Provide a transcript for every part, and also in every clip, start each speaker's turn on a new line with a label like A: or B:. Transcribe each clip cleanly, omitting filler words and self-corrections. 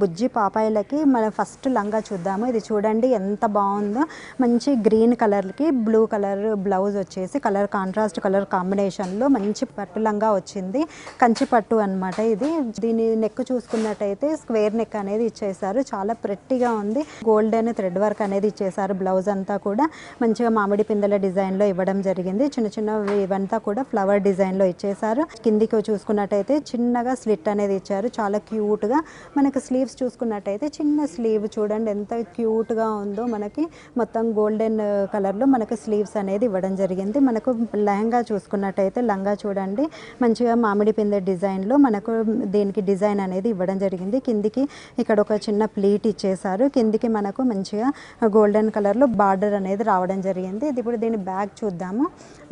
A: బుజ్జి పాపాయిలకి మన ఫస్ట్ లంగా చూద్దాము. ఇది చూడండి ఎంత బాగుందో, మంచి గ్రీన్ కలర్కి బ్లూ కలర్ బ్లౌజ్ వచ్చేసి కలర్ కాంట్రాస్ట్ కలర్ కాంబినేషన్లో మంచి పట్టు లంగా వచ్చింది. కంచి పట్టు అనమాట ఇది. దీని నెక్ చూసుకున్నట్టయితే స్క్వేర్ నెక్ అనేది ఇచ్చేసారు, చాలా ప్రెట్టిగా ఉంది. గోల్డెన్ థ్రెడ్ వర్క్ అనేది ఇచ్చేసారు. బ్లౌజ్ అంతా కూడా మంచిగా మామిడి పిందెల డిజైన్లో ఇవ్వడం జరిగింది. చిన్న చిన్న ఇవంతా కూడా ఫ్లవర్ డిజైన్లో ఇచ్చేసారు. కిందికి చూసుకున్నట్టయితే చిన్నగా స్లిట్ అనేది ఇచ్చారు, చాలా క్యూట్గా. మనకు స్లీవ్స్ చూసుకున్నట్టయితే చిన్న స్లీవ్ చూడండి ఎంత క్యూట్గా ఉందో. మనకి మొత్తం గోల్డెన్ కలర్లో మనకు స్లీవ్స్ అనేది ఇవ్వడం జరిగింది. మనకు లెహంగా చూసుకున్నట్టయితే లంగా చూడండి మంచిగా మామిడి పిందె డిజైన్లో మనకు దీనికి డిజైన్ అనేది ఇవ్వడం జరిగింది. కిందికి ఇక్కడ ఒక చిన్న ప్లీట్ ఇచ్చేసారు. కిందికి మనకు మంచిగా గోల్డెన్ కలర్లో బార్డర్ అనేది రావడం జరిగింది. ఇది ఇప్పుడు దీని బ్యాక్ చూద్దాము.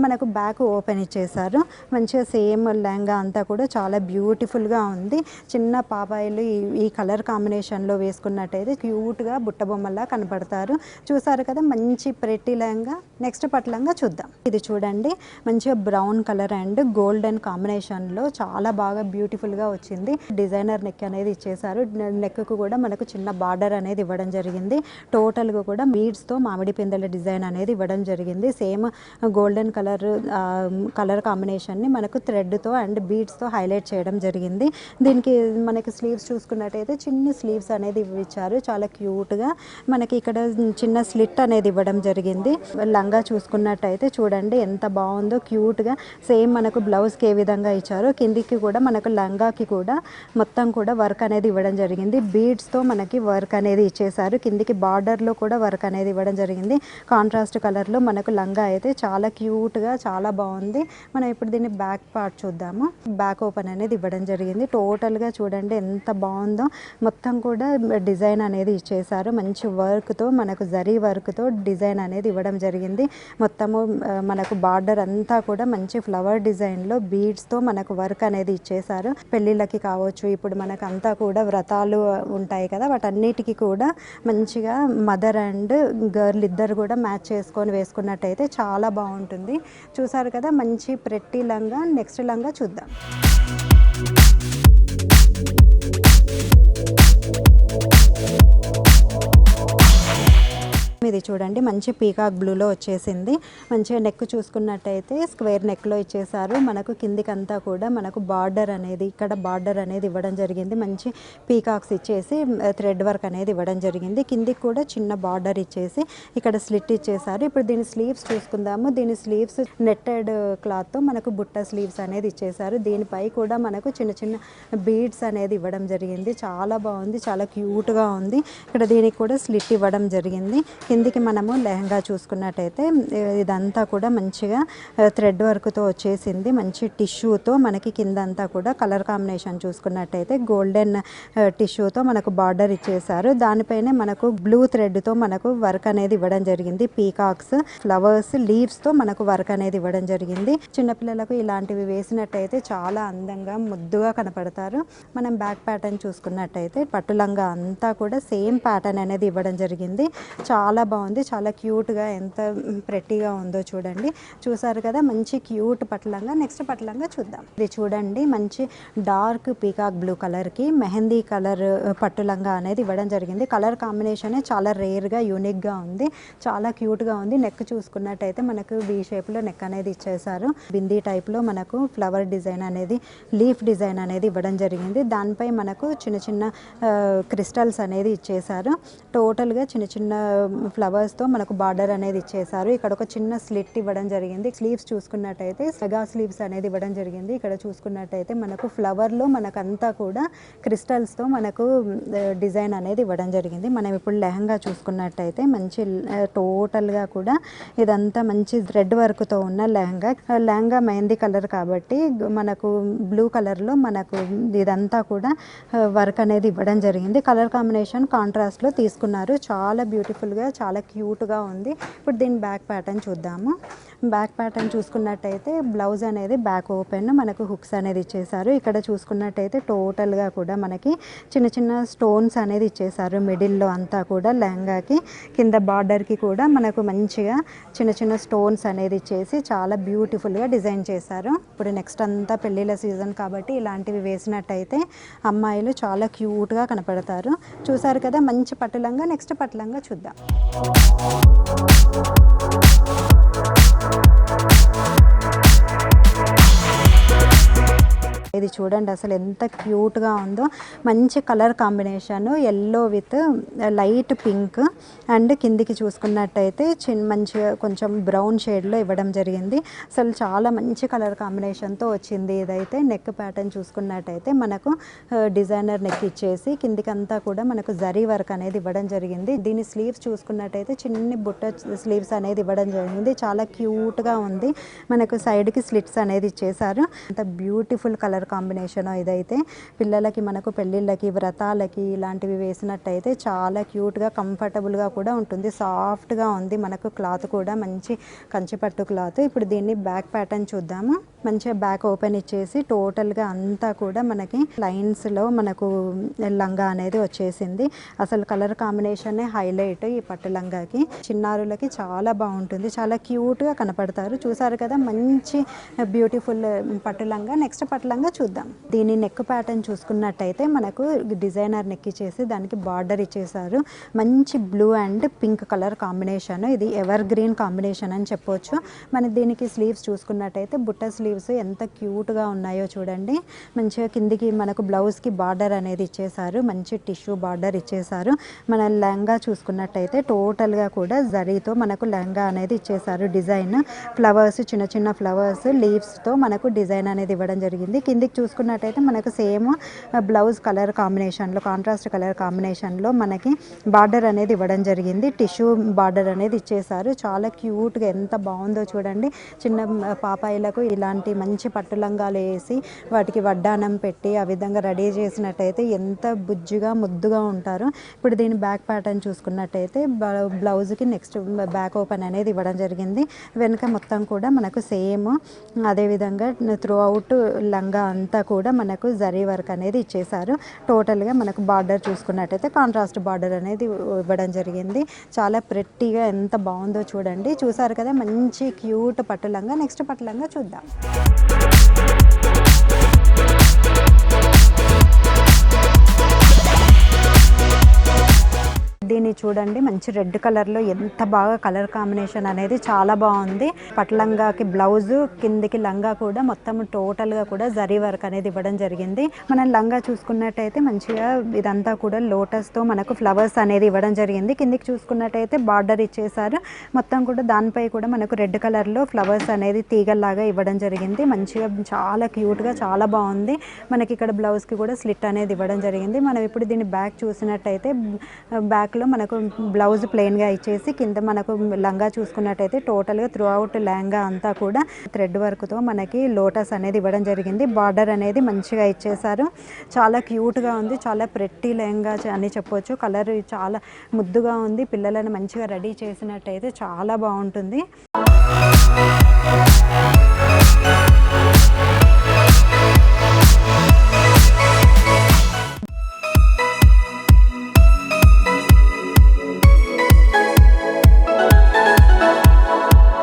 A: మనకు బ్యాక్ ఓపెన్ ఇచ్చేసారు. మంచిగా సేమ్ లెహంగా అంతా కూడా చాలా బ్యూటిఫుల్గా ఉంది. చిన్న పాపాయిలు ఈ కలర్ కాంబినేషన్లో వేసుకున్నట్టయితే క్యూట్గా బుట్టబొమ్మలా కనపడతారు. చూసారు కదా మంచి ప్రెట్టి లెహంగా. నెక్స్ట్ పట్లంగా చూద్దాం. ఇది చూడండి మంచిగా బ్రౌన్ కలర్ అండ్ గోల్డెన్ కాంబినేషన్లో చాలా బాగా బ్యూటిఫుల్గా వచ్చింది. డిజైనర్ నెక్ అనేది ఇచ్చేసారు. నెక్కు కూడా మనకు చిన్న బార్డర్ అనేది ఇవ్వడం జరిగింది. టోటల్గా కూడా బీడ్స్తో మామిడి పిందెల డిజైన్ అనేది ఇవ్వడం జరిగింది. సేమ్ గోల్డెన్ కలర్ కాంబినేషన్ని మనకు థ్రెడ్తో అండ్ బీడ్స్తో హైలైట్ చేయడం జరిగింది. దీనికి మనకి స్లీవ్స్ చూసుకున్నట్టయితే చిన్న స్లీవ్స్ అనేది ఇచ్చారు, చాలా క్యూట్గా. మనకి ఇక్కడ చిన్న స్లిట్ అనేది ఇవ్వడం జరిగింది. లంగా చూసుకున్నట్టయితే చూడండి ఎంత బాగుందో క్యూట్గా. సేమ్ మనకు బ్లౌజ్కి ఏ విధంగా ఇచ్చారో కిందికి కూడా మనకు లంగాకి కూడా మొత్తం కూడా వర్క్ అనేది ఇవ్వడం జరిగింది. బీడ్స్తో మనకి వర్క్ అనేది ఇచ్చేసారు. కిందికి బార్డర్లో కూడా వర్క్ అనేది ఇవ్వడం జరిగింది. కాంట్రాస్ట్ కలర్లో మనకు లంగా అయితే చాలా క్యూట్గా చాలా బాగుంది. మనం ఇప్పుడు దీన్ని బ్యాక్ పార్ట్ చూద్దాము. బ్యాక్ ఓపెన్ అనేది ఇవ్వడం జరిగింది. టోటల్గా చూడండి ఎంత బాగుందో. మొత్తం కూడా డిజైన్ అనేది ఇచ్చేసారు. మంచి వర్క్తో మనకు జరీ వర్క్తో డిజైన్ అనేది ఇవ్వడం జరిగింది. మొత్తము మనకు బార్డర్ అంతా కూడా మంచి ఫ్లవర్ డిజైన్లో బీడ్స్తో మనకు వర్క్ అనేది ఇచ్చేసారు. పెళ్ళిళ్ళకి కావచ్చు, ఇప్పుడు మనకు అంతా కూడా వ్రతాలు ఉంటాయి కదా, వాటన్నిటికీ కూడా మంచిగా మదర్ అండ్ గర్ల్ ఇద్దరు కూడా మ్యాచ్ చేసుకొని వేసుకున్నట్టయితే చాలా బాగుంటుంది. చూసారు కదా మంచి ప్రెట్టి లంగా. నెక్స్ట్ లంగా చూద్దాం. ఇది చూడండి మంచి పీకాక్ బ్లూలో వచ్చేసింది. మంచిగా నెక్ చూసుకున్నట్టయితే స్క్వేర్ నెక్లో ఇచ్చేసారు. మనకు కిందికంతా కూడా మనకు బార్డర్ అనేది ఇక్కడ బార్డర్ అనేది ఇవ్వడం జరిగింది. మంచి పీకాక్స్ ఇచ్చేసి థ్రెడ్ వర్క్ అనేది ఇవ్వడం జరిగింది. కిందికి కూడా చిన్న బార్డర్ ఇచ్చేసి ఇక్కడ స్లిట్ ఇచ్చేసారు. ఇప్పుడు దీని స్లీవ్స్ చూసుకుందాము. దీని స్లీవ్స్ నెట్టెడ్ క్లాత్తో మనకు బుట్ట స్లీవ్స్ అనేది ఇచ్చేసారు. దీనిపై కూడా మనకు చిన్న చిన్న బీడ్స్ అనేది ఇవ్వడం జరిగింది. చాలా బాగుంది, చాలా క్యూట్గా ఉంది. ఇక్కడ దీనికి కూడా స్లిట్ ఇవ్వడం జరిగింది. కిందికి మనము లెహంగా చూసుకున్నట్టయితే ఇదంతా కూడా మంచిగా థ్రెడ్ వర్క్తో వచ్చేసింది. మంచి టిష్యూతో మనకి కిందంతా కూడా కలర్ కాంబినేషన్ చూసుకున్నట్టయితే గోల్డెన్ టిష్యూతో మనకు బార్డర్ ఇచ్చేసారు. దానిపైనే మనకు బ్లూ థ్రెడ్తో మనకు వర్క్ అనేది ఇవ్వడం జరిగింది. పీకాక్స్, ఫ్లవర్స్, లీవ్స్తో మనకు వర్క్ అనేది ఇవ్వడం జరిగింది. చిన్నపిల్లలకు ఇలాంటివి వేసినట్టయితే చాలా అందంగా ముద్దుగా కనపడతారు. మనం బ్యాక్ ప్యాటర్న్ చూసుకున్నట్టయితే పట్టులంగా అంతా కూడా సేమ్ ప్యాటర్న్ అనేది ఇవ్వడం జరిగింది. చాలా బాగుంది, చాలా క్యూట్గా ఎంత ప్రెట్టిగా ఉందో చూడండి. చూసారు కదా మంచి క్యూట్ పట్లంగా. నెక్స్ట్ పట్లంగా చూద్దాం. ఇది చూడండి మంచి డార్క్ పీకాక్ బ్లూ కలర్కి మెహందీ కలర్ పట్టులంగా అనేది ఇవ్వడం జరిగింది. కలర్ కాంబినేషన్ చాలా రేర్గా యూనిక్గా ఉంది, చాలా క్యూట్గా ఉంది. నెక్ చూసుకున్నట్టయితే మనకు వీ షేప్లో నెక్ అనేది ఇచ్చేసారు. బిందీ టైప్లో మనకు ఫ్లవర్ డిజైన్ అనేది లీఫ్ డిజైన్ అనేది ఇవ్వడం జరిగింది. దానిపై మనకు చిన్న చిన్న క్రిస్టల్స్ అనేది ఇచ్చేసారు. టోటల్గా చిన్న చిన్న ఫ్లవర్స్తో మనకు బార్డర్ అనేది ఇచ్చేసారు. ఇక్కడ ఒక చిన్న స్లిట్ ఇవ్వడం జరిగింది. స్లీవ్స్ చూసుకున్నట్టయితే మెగా స్లీవ్స్ అనేది ఇవ్వడం జరిగింది. ఇక్కడ చూసుకున్నట్టయితే మనకు ఫ్లవర్లో మనకంతా కూడా క్రిస్టల్స్తో మనకు డిజైన్ అనేది ఇవ్వడం జరిగింది. మనం ఇప్పుడు లెహంగా చూసుకున్నట్టయితే మంచి టోటల్గా కూడా ఇదంతా మంచి థ్రెడ్ వర్క్తో ఉన్న లెహంగా మెహందీ కలర్ కాబట్టి మనకు బ్లూ కలర్లో మనకు ఇదంతా కూడా వర్క్ అనేది ఇవ్వడం జరిగింది. కలర్ కాంబినేషన్ కాంట్రాస్ట్లో తీసుకున్నారు. చాలా బ్యూటిఫుల్గా చాలా క్యూట్గా ఉంది. ఇప్పుడు దీని బ్యాక్ ప్యాటర్న్ చూద్దాము. బ్యాక్ ప్యాటర్న్ చూసుకున్నట్టయితే బ్లౌజ్ అనేది బ్యాక్ ఓపెన్, మనకు హుక్స్ అనేది ఇచ్చేసారు. ఇక్కడ చూసుకున్నట్టయితే టోటల్గా కూడా మనకి చిన్న చిన్న స్టోన్స్ అనేది ఇచ్చేసారు మిడిల్లో అంతా కూడా. లెహంగాకి కింద బార్డర్కి కూడా మనకు మంచిగా చిన్న చిన్న స్టోన్స్ అనేది ఇచ్చేసి చాలా బ్యూటిఫుల్గా డిజైన్ చేశారు. ఇప్పుడు నెక్స్ట్ అంతా పెళ్ళిళ్ళ సీజన్ కాబట్టి ఇలాంటివి వేసినట్టయితే అమ్మాయిలు చాలా క్యూట్గా కనపడతారు. చూసారు కదా మంచి పట్టులంగా. నెక్స్ట్ పట్టులంగా చూద్దాం. ఇది చూడండి అసలు ఎంత క్యూట్గా ఉందో. మంచి colour combination, yellow with light pink and కిందికి చూసుకున్నట్టయితే మంచిగా కొంచెం బ్రౌన్ షేడ్లో ఇవ్వడం జరిగింది. అసలు చాలా మంచి కలర్ కాంబినేషన్తో వచ్చింది. ఇదైతే నెక్ ప్యాటర్న్ చూసుకున్నట్టయితే మనకు డిజైనర్ నెక్ ఇచ్చేసి కిందికంతా కూడా మనకు జరీ వర్క్ అనేది ఇవ్వడం జరిగింది. దీని స్లీవ్స్ చూసుకున్నట్టయితే చిన్ని బుట్ట స్లీవ్స్ అనేది ఇవ్వడం జరిగింది. చాలా క్యూట్గా ఉంది. మనకు సైడ్కి స్లిట్స్ అనేది ఇచ్చేసారు. అంత బ్యూటిఫుల్ కలర్ కాంబినేషన్. ఇదైతే పిల్లలకి మనకు పెళ్ళిళ్ళకి వ్రతాలకి ఇలాంటివి వేసినట్టయితే చాలా క్యూట్గా కంఫర్టబుల్గా కూడా ఉంటుంది. సాఫ్ట్గా ఉంది. మనకు క్లాత్ కూడా మంచి కంచిపట్టు క్లాత్. ఇప్పుడు దీన్ని బ్యాక్ ప్యాటర్న్ చూద్దాము. మంచిగా బ్యాక్ ఓపెన్ ఇచ్చేసి టోటల్గా అంతా కూడా మనకి లైన్స్లో మనకు లంగా అనేది వచ్చేసింది. అసలు కలర్ కాంబినేషనే హైలైట్ ఈ పట్టు లంగాకి. చిన్నారులకి చాలా బాగుంటుంది. చాలా క్యూట్గా కనపడతారు. చూసారు కదా మంచి బ్యూటిఫుల్ పట్టు లంగా. నెక్స్ట్ పట్టు లంగా చూద్దాం. దీని నెక్ ప్యాటర్న్ చూసుకున్నట్టయితే మనకు డిజైనర్ నెక్ ఇచ్చేసి దానికి బార్డర్ ఇచ్చేసారు. మంచి blue and pink colour combination. ఇది ఎవర్ గ్రీన్ కాంబినేషన్ అని చెప్పొచ్చు. మన దీనికి స్లీవ్స్ చూసుకున్నట్టయితే బుట్ట స్లీవ్స్ ఎంత క్యూట్గా ఉన్నాయో చూడండి. మంచిగా కిందికి మనకు బ్లౌజ్కి బార్డర్ అనేది ఇచ్చేసారు. మంచి టిష్యూ బార్డర్ ఇచ్చేసారు. మన లెహంగా చూసుకున్నట్టయితే టోటల్గా కూడా జరీతో మనకు లెహంగా అనేది ఇచ్చేసారు. డిజైన్ ఫ్లవర్స్, చిన్న చిన్న ఫ్లవర్స్ లీవ్స్తో మనకు డిజైన్ అనేది ఇవ్వడం జరిగింది. కిందికి చూసుకున్నట్టయితే మనకు సేమ్ బ్లౌజ్ కలర్ కాంబినేషన్లో, కాంట్రాస్ట్ కలర్ కాంబినేషన్లో మనకి బార్డర్ అనేది ఇవ్వడం జరిగింది. టిష్యూ బార్డర్ అనేది ఇచ్చేసారు. చాలా క్యూట్గా ఎంత బాగుందో చూడండి. చిన్న పాపాయిలకు ఇలాంటి మంచి పట్టు లంగాలు వేసి వాటికి వడ్డానం పెట్టి ఆ విధంగా రెడీ చేసినట్టయితే ఎంత బుజ్జిగా ముద్దుగా ఉంటారు. ఇప్పుడు దీని బ్యాక్ ప్యాటర్న్ చూసుకున్నట్టయితే బ్లౌజ్కి నెక్స్ట్ బ్యాక్ ఓపెన్ అనేది ఇవ్వడం జరిగింది. వెనుక మొత్తం కూడా మనకు సేమ్ అదేవిధంగా త్రూ అవుట్ లంగా అంతా కూడా మనకు జరీ వర్క్ అనేది ఇచ్చేసారు. టోటల్గా మనకు బార్డర్ చూసుకున్నట్టయితే కాంట్రాస్ట్ బార్డర్ అనేది ఇవ్వడం జరిగింది. చాలా ప్రెట్టీగా ఎంత బాగుందో చూడండి. చూసారు కదా మంచి క్యూట్ పట్టు లంగా. నెక్స్ట్ పట్టు లంగా చూద్దాం. దీన్ని చూడండి మంచి రెడ్ కలర్లో ఎంత బాగా కలర్ కాంబినేషన్ అనేది చాలా బాగుంది. పట్లంగాకి బ్లౌజు కిందికి లంగా కూడా మొత్తం టోటల్గా కూడా జరీ వర్క్ అనేది ఇవ్వడం జరిగింది. మనం లంగా చూసుకున్నట్టయితే మంచిగా ఇదంతా కూడా లోటస్తో మనకు ఫ్లవర్స్ అనేది ఇవ్వడం జరిగింది. కిందికి చూసుకున్నట్టయితే బార్డర్ ఇచ్చేసారు. మొత్తం కూడా దానిపై కూడా మనకు రెడ్ కలర్లో ఫ్లవర్స్ అనేది తీగల్లాగా ఇవ్వడం జరిగింది. మంచిగా చాలా క్యూట్గా చాలా బాగుంది. మనకి ఇక్కడ బ్లౌజ్కి కూడా స్లిట్ అనేది ఇవ్వడం జరిగింది. మనం ఇప్పుడు దీన్ని బ్యాక్ చూసినట్టయితే బ్యాక్లో మనకు బ్లౌజ్ ప్లెయిన్గా ఇచ్చేసి కింద మనకు లంగా చూసుకున్నట్టయితే టోటల్గా త్రూ అవుట్ లెహంగా అంతా కూడా థ్రెడ్ వర్క్తో మనకి లోటస్ అనేది ఇవ్వడం జరిగింది. బార్డర్ అనేది మంచిగా ఇచ్చేసారు. చాలా క్యూట్గా ఉంది. చాలా ప్రెట్టి లెహంగా అని చెప్పొచ్చు. కలర్ చాలా ముద్దుగా ఉంది. పిల్లలను మంచిగా రెడీ చేసినట్టయితే చాలా బాగుంటుంది.